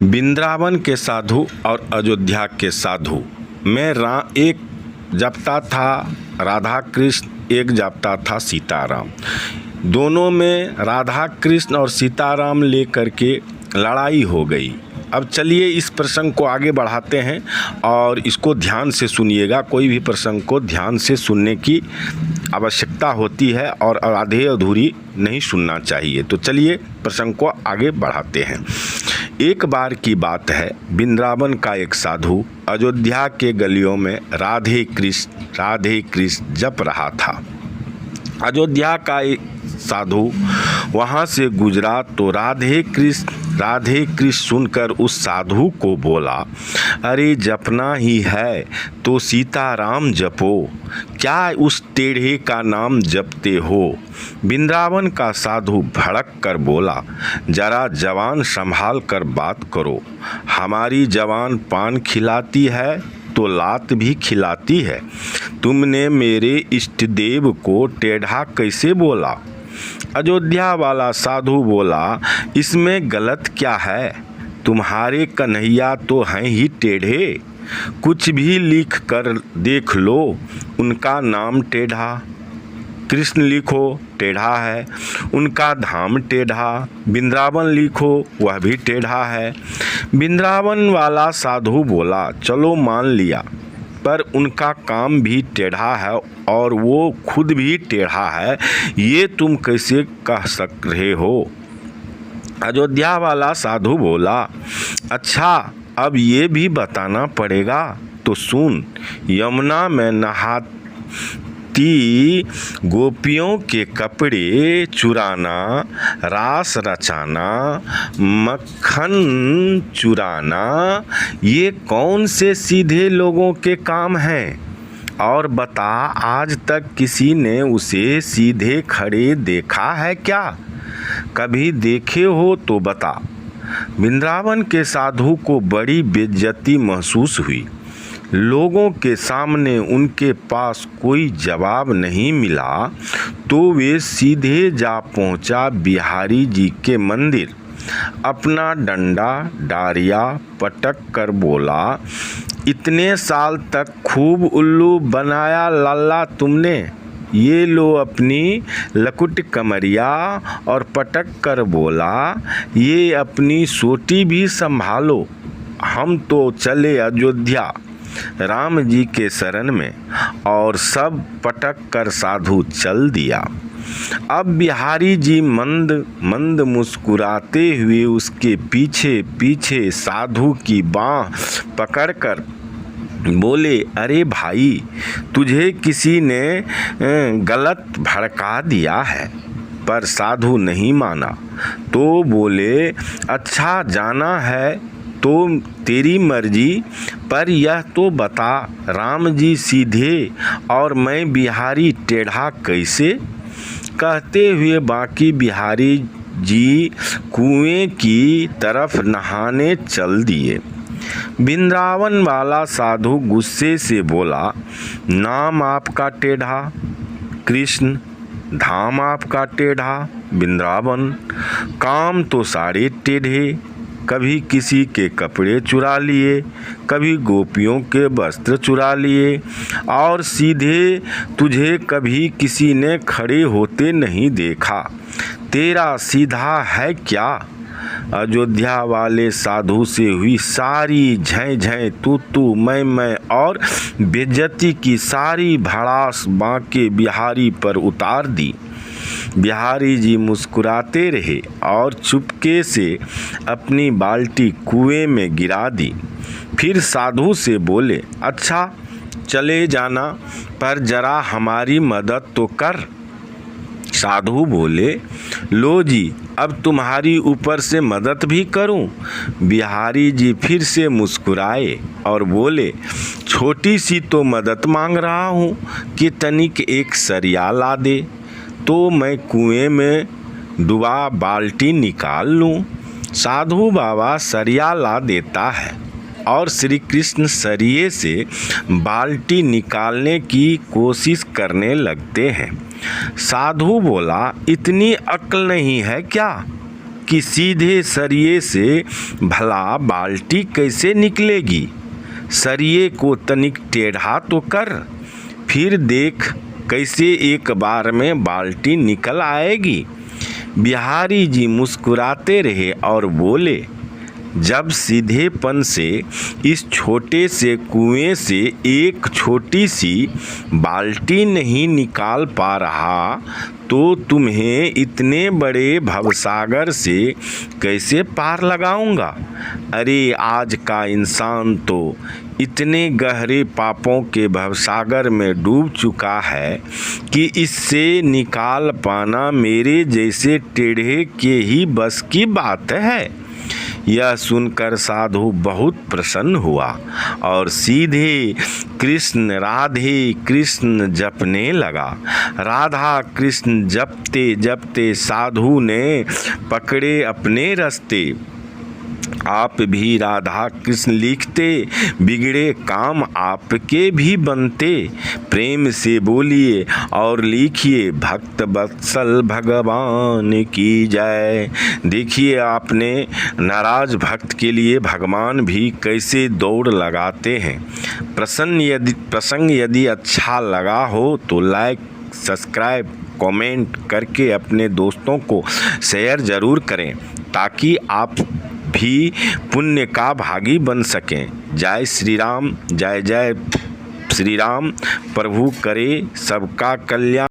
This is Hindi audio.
वृंदावन के साधु और अयोध्या के साधु में एक जपता था राधा कृष्ण, एक जपता था सीताराम। दोनों में राधा कृष्ण और सीताराम लेकर के लड़ाई हो गई। अब चलिए इस प्रसंग को आगे बढ़ाते हैं और इसको ध्यान से सुनिएगा। कोई भी प्रसंग को ध्यान से सुनने की आवश्यकता होती है और आधे अधूरी नहीं सुनना चाहिए। तो चलिए प्रसंग को आगे बढ़ाते हैं। एक बार की बात है, वृंदावन का एक साधु अयोध्या के गलियों में राधे कृष्ण जप रहा था। अयोध्या का एक साधु वहाँ से गुजरा तो राधे कृष्ण सुनकर उस साधु को बोला, अरे जपना ही है तो सीताराम जपो, क्या उस टेढ़े का नाम जपते हो। वृंदावन का साधु भड़क कर बोला, जरा जवान संभाल कर बात करो, हमारी जवान पान खिलाती है तो लात भी खिलाती है। तुमने मेरे इष्ट देव को टेढ़ा कैसे बोला। अयोध्या वाला साधु बोला, इसमें गलत क्या है, तुम्हारे कन्हैया तो हैं ही टेढ़े, कुछ भी लिख कर देख लो उनका नाम टेढ़ा। कृष्ण लिखो टेढ़ा है, उनका धाम टेढ़ा, वृंदावन लिखो वह भी टेढ़ा है। वृंदावन वाला साधु बोला, चलो मान लिया, पर उनका काम भी टेढ़ा है और वो खुद भी टेढ़ा है, ये तुम कैसे कह सक रहे हो। अयोध्या वाला साधु बोला, अच्छा अब ये भी बताना पड़ेगा तो सुन। यमुना में नहाती गोपियों के कपड़े चुराना, रास रचाना, मक्खन चुराना, ये कौन से सीधे लोगों के काम हैं। और बता, आज तक किसी ने उसे सीधे खड़े देखा है क्या? कभी देखे हो तो बता। वृंदावन के साधु को बड़ी बेइज्जती महसूस हुई। लोगों के सामने उनके पास कोई जवाब नहीं मिला तो वे सीधे जा पहुंचा बिहारी जी के मंदिर। अपना डंडा डारिया पटक कर बोला, इतने साल तक खूब उल्लू बनाया लल्ला तुमने, ये लो अपनी लकुट कमरिया। और पटक कर बोला, ये अपनी सोटी भी संभालो, हम तो चले अयोध्या राम जी के शरण में। और सब पटक कर साधु चल दिया। अब बिहारी जी मंद मंद मुस्कुराते हुए उसके पीछे पीछे साधु की बाँह पकड़कर बोले, अरे भाई, तुझे किसी ने गलत भड़का दिया है। पर साधु नहीं माना तो बोले, अच्छा जाना है तो तेरी मर्जी, पर यह तो बता, राम जी सीधे और मैं बिहारी टेढ़ा कैसे। कहते हुए बाकी बिहारी जी कुएं की तरफ नहाने चल दिए। वृंदावन वाला साधु गुस्से से बोला, नाम आपका टेढ़ा कृष्ण, धाम आपका टेढ़ा वृंदावन, काम तो सारे टेढ़े। कभी किसी के कपड़े चुरा लिए, कभी गोपियों के वस्त्र चुरा लिए, और सीधे तुझे कभी किसी ने खड़े होते नहीं देखा। तेरा सीधा है क्या। अयोध्या वाले साधु से हुई सारी झै झै तू तू मैं और बेइज्जती की सारी भड़ास बांके बिहारी पर उतार दी। बिहारी जी मुस्कुराते रहे और चुपके से अपनी बाल्टी कुएं में गिरा दी। फिर साधु से बोले, अच्छा चले जाना, पर जरा हमारी मदद तो कर। साधु बोले, लो जी, अब तुम्हारी ऊपर से मदद भी करूं। बिहारी जी फिर से मुस्कुराए और बोले, छोटी सी तो मदद मांग रहा हूं कि तनिक एक सरिया ला दे तो मैं कुएं में डुबा बाल्टी निकाल लूं। साधु बाबा सरिया ला देता है और श्री कृष्ण सरिये से बाल्टी निकालने की कोशिश करने लगते हैं। साधु बोला, इतनी अक्ल नहीं है क्या। कि सीधे सरिये से भला बाल्टी कैसे निकलेगी। सरिये को तनिक टेढ़ा तो कर, फिर देख कैसे एक बार में बाल्टी निकल आएगी। बिहारी जी मुस्कुराते रहे और बोले, जब सीधेपन से इस छोटे से कुएं से एक छोटी सी बाल्टी नहीं निकाल पा रहा तो तुम्हें इतने बड़े भवसागर से कैसे पार लगाऊंगा। अरे आज का इंसान तो इतने गहरे पापों के भवसागर में डूब चुका है कि इससे निकाल पाना मेरे जैसे टेढ़े के ही बस की बात है। यह सुनकर साधु बहुत प्रसन्न हुआ और सीधे कृष्ण राधे कृष्ण जपने लगा। राधा कृष्ण जपते जपते साधु ने पकड़े अपने रास्ते। आप भी राधा कृष्ण लिखते, बिगड़े काम आपके भी बनते। प्रेम से बोलिए और लिखिए, भक्त वत्सल भगवान की जय। देखिए आपने नाराज भक्त के लिए भगवान भी कैसे दौड़ लगाते हैं। प्रसंग यदि अच्छा लगा हो तो लाइक, सब्सक्राइब, कमेंट करके अपने दोस्तों को शेयर ज़रूर करें ताकि आप भी पुण्य का भागी बन सकें। जय श्री राम, जय जय श्री राम। प्रभु करे सबका कल्याण।